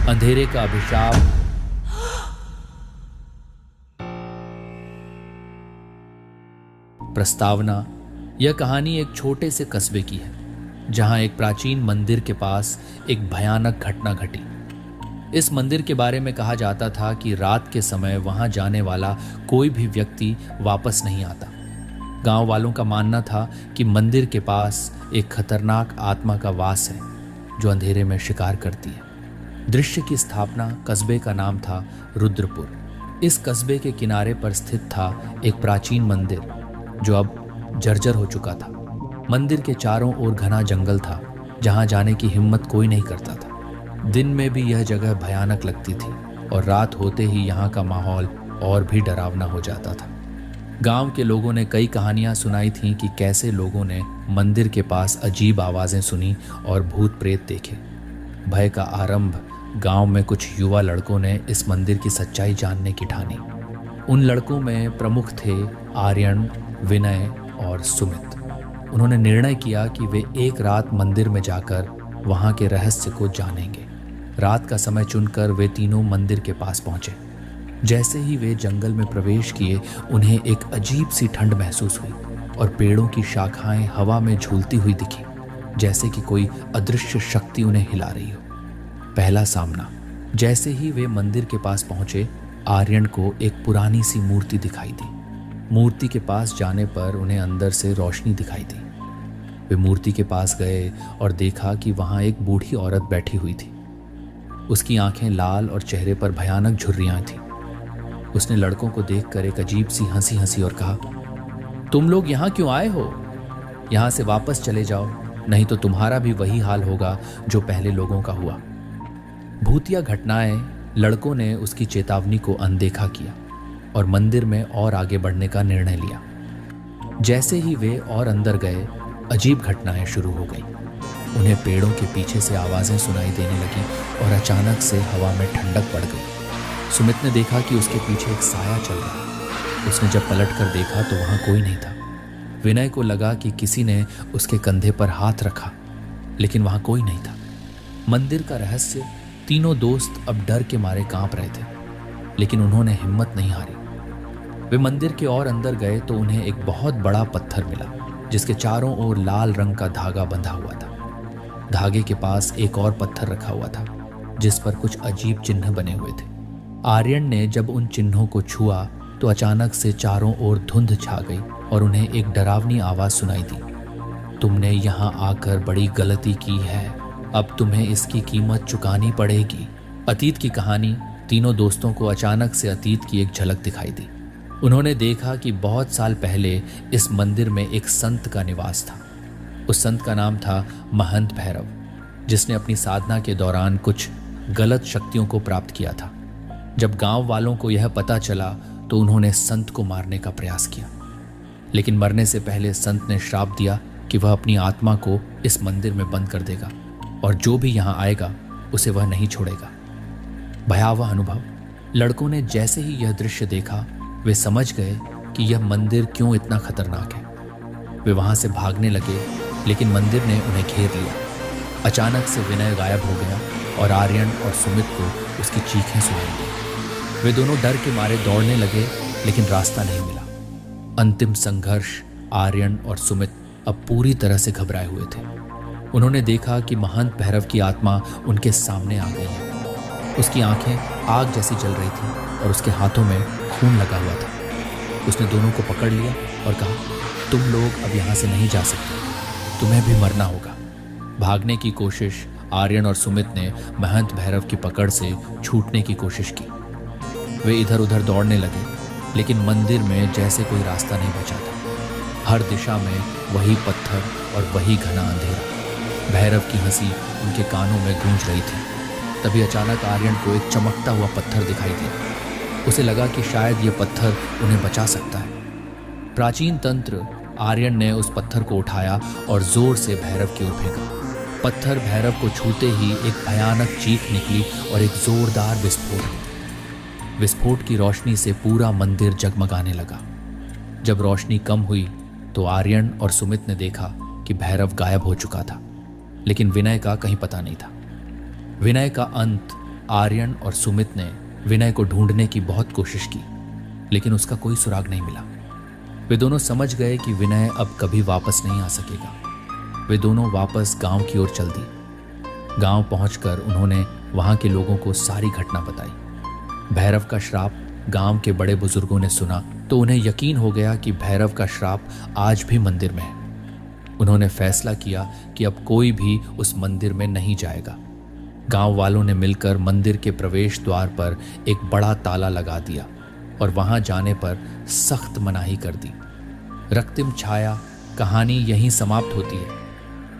अंधेरे का अभिशाप। प्रस्तावना। यह कहानी एक छोटे से कस्बे की है जहां एक प्राचीन मंदिर के पास एक भयानक घटना घटी। इस मंदिर के बारे में कहा जाता था कि रात के समय वहां जाने वाला कोई भी व्यक्ति वापस नहीं आता। गांव वालों का मानना था कि मंदिर के पास एक खतरनाक आत्मा का वास है जो अंधेरे में शिकार करती है। दृश्य की स्थापना कस्बे का नाम था रुद्रपुर। इस कस्बे के किनारे पर स्थित था एक प्राचीन मंदिर जो अब जर्जर हो चुका था। मंदिर के चारों ओर घना जंगल था जहां जाने की हिम्मत कोई नहीं करता था। दिन में भी यह जगह भयानक लगती थी और रात होते ही यहाँ का माहौल और भी डरावना हो जाता था। गांव के लोगों ने कई कहानियां सुनाई थीं कि कैसे लोगों ने मंदिर के पास अजीब आवाजें सुनी और भूत प्रेत देखे। भय का आरंभ गांव में कुछ युवा लड़कों ने इस मंदिर की सच्चाई जानने की ठानी। उन लड़कों में प्रमुख थे आर्यन, विनय और सुमित। उन्होंने निर्णय किया कि वे एक रात मंदिर में जाकर वहां के रहस्य को जानेंगे। रात का समय चुनकर वे तीनों मंदिर के पास पहुंचे। जैसे ही वे जंगल में प्रवेश किए उन्हें एक अजीब सी ठंड महसूस हुई और पेड़ों की शाखाएं हवा में झूलती हुई दिखी, जैसे कि कोई अदृश्य शक्ति उन्हें हिला रही हो। पहला सामना। जैसे ही वे मंदिर के पास पहुंचे, आर्यन को एक पुरानी सी मूर्ति दिखाई दी। मूर्ति के पास जाने पर उन्हें अंदर से रोशनी दिखाई दी। वे मूर्ति के पास गए और देखा कि वहां एक बूढ़ी औरत बैठी हुई थी। उसकी आंखें लाल और चेहरे पर भयानक झुर्रियां थीं। उसने लड़कों को देखकर एक अजीब सी हंसी हंसी और कहा, तुम लोग यहाँ क्यों आए हो? यहाँ से वापस चले जाओ, नहीं तो तुम्हारा भी वही हाल होगा जो पहले लोगों का हुआ। भूतिया घटनाएं। लड़कों ने उसकी चेतावनी को अनदेखा किया और मंदिर में और आगे बढ़ने का निर्णय लिया। जैसे ही वे और अंदर गए, अजीब घटनाएं शुरू हो गई। उन्हें पेड़ों के पीछे से आवाजें सुनाई देने लगीं और अचानक से हवा में ठंडक बढ़ गई। सुमित ने देखा कि उसके पीछे एक साया चल रहा। उसने जब पलट कर देखा तो वहां कोई नहीं था। विनय को लगा कि किसी ने उसके कंधे पर हाथ रखा, लेकिन वहां कोई नहीं था। मंदिर का रहस्य। तीनों दोस्त अब डर के मारे कांप रहे थे, लेकिन उन्होंने हिम्मत नहीं हारी। वे मंदिर के और अंदर गए तो उन्हें एक बहुत बड़ा पत्थर मिला जिसके चारों ओर लाल रंग का धागा बंधा हुआ था। धागे के पास एक और पत्थर रखा हुआ था जिस पर कुछ अजीब चिन्ह बने हुए थे। आर्यन ने जब उन चिन्हों को छुआ तो अचानक से चारों ओर धुंध छा गई और उन्हें एक डरावनी आवाज सुनाई दी, तुमने यहाँ आकर बड़ी गलती की है, अब तुम्हें इसकी कीमत चुकानी पड़ेगी। अतीत की कहानी। तीनों दोस्तों को अचानक से अतीत की एक झलक दिखाई दी। उन्होंने देखा कि बहुत साल पहले इस मंदिर में एक संत का निवास था। उस संत का नाम था महंत भैरव, जिसने अपनी साधना के दौरान कुछ गलत शक्तियों को प्राप्त किया था। जब गांव वालों को यह पता चला तो उन्होंने संत को मारने का प्रयास किया, लेकिन मरने से पहले संत ने श्राप दिया कि वह अपनी आत्मा को इस मंदिर में बंद कर देगा और जो भी यहाँ आएगा उसे वह नहीं छोड़ेगा। भयावह अनुभव। लड़कों ने जैसे ही यह दृश्य देखा वे समझ गए कि यह मंदिर क्यों इतना खतरनाक है। वे वहां से भागने लगे, लेकिन मंदिर ने उन्हें घेर लिया। अचानक से विनय गायब हो गया और आर्यन और सुमित को उसकी चीखें सुनाई दी। वे दोनों डर के मारे दौड़ने लगे, लेकिन रास्ता नहीं मिला। अंतिम संघर्ष। आर्यन और सुमित अब पूरी तरह से घबराए हुए थे। उन्होंने देखा कि महंत भैरव की आत्मा उनके सामने आ गई है। उसकी आंखें आग जैसी जल रही थीं और उसके हाथों में खून लगा हुआ था। उसने दोनों को पकड़ लिया और कहा, तुम लोग अब यहाँ से नहीं जा सकते, तुम्हें भी मरना होगा। भागने की कोशिश। आर्यन और सुमित ने महंत भैरव की पकड़ से छूटने की कोशिश की। वे इधर उधर दौड़ने लगे, लेकिन मंदिर में जैसे कोई रास्ता नहीं बचा था। हर दिशा में वही पत्थर और वही घना अंधेरा। भैरव की हंसी उनके कानों में गूंज रही थी। तभी अचानक आर्यन को एक चमकता हुआ पत्थर दिखाई दिया। उसे लगा कि शायद ये पत्थर उन्हें बचा सकता है। प्राचीन तंत्र। आर्यन ने उस पत्थर को उठाया और जोर से भैरव की ओर फेंका। पत्थर भैरव को छूते ही एक भयानक चीख निकली और एक जोरदार विस्फोट हुआ। विस्फोट की रोशनी से पूरा मंदिर जगमगाने लगा। जब रोशनी कम हुई तो आर्यन और सुमित ने देखा कि भैरव गायब हो चुका था, लेकिन विनय का कहीं पता नहीं था। विनय का अंत आर्यन और सुमित ने विनय को ढूंढने की बहुत कोशिश की, लेकिन उसका कोई सुराग नहीं मिला। वे दोनों समझ गए कि विनय अब कभी वापस नहीं आ सकेगा। वे दोनों वापस गांव की ओर चल दिए। गांव पहुंचकर उन्होंने वहां के लोगों को सारी घटना बताई। भैरव का श्राप गांव के बड़े बुजुर्गों ने सुना तो उन्हें यकीन हो गया कि भैरव का श्राप आज भी मंदिर में है। उन्होंने फैसला किया कि अब कोई भी उस मंदिर में नहीं जाएगा। गांव वालों ने मिलकर मंदिर के प्रवेश द्वार पर एक बड़ा ताला लगा दिया और वहां जाने पर सख्त मनाही कर दी। रक्तिम छाया कहानी यहीं समाप्त होती है,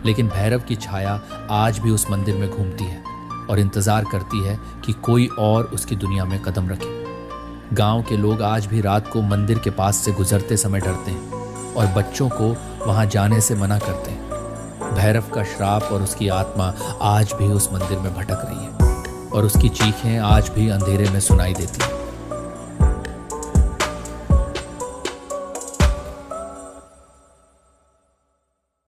लेकिन भैरव की छाया आज भी उस मंदिर में घूमती है और इंतजार करती है कि कोई और उसकी दुनिया में कदम रखे। गांव के लोग आज भी रात को मंदिर के पास से गुजरते समय डरते हैं और बच्चों को वहां जाने से मना करते हैं। भैरव का श्राप और उसकी आत्मा आज भी उस मंदिर में भटक रही है और उसकी चीखें आज भी अंधेरे में सुनाई देती हैं।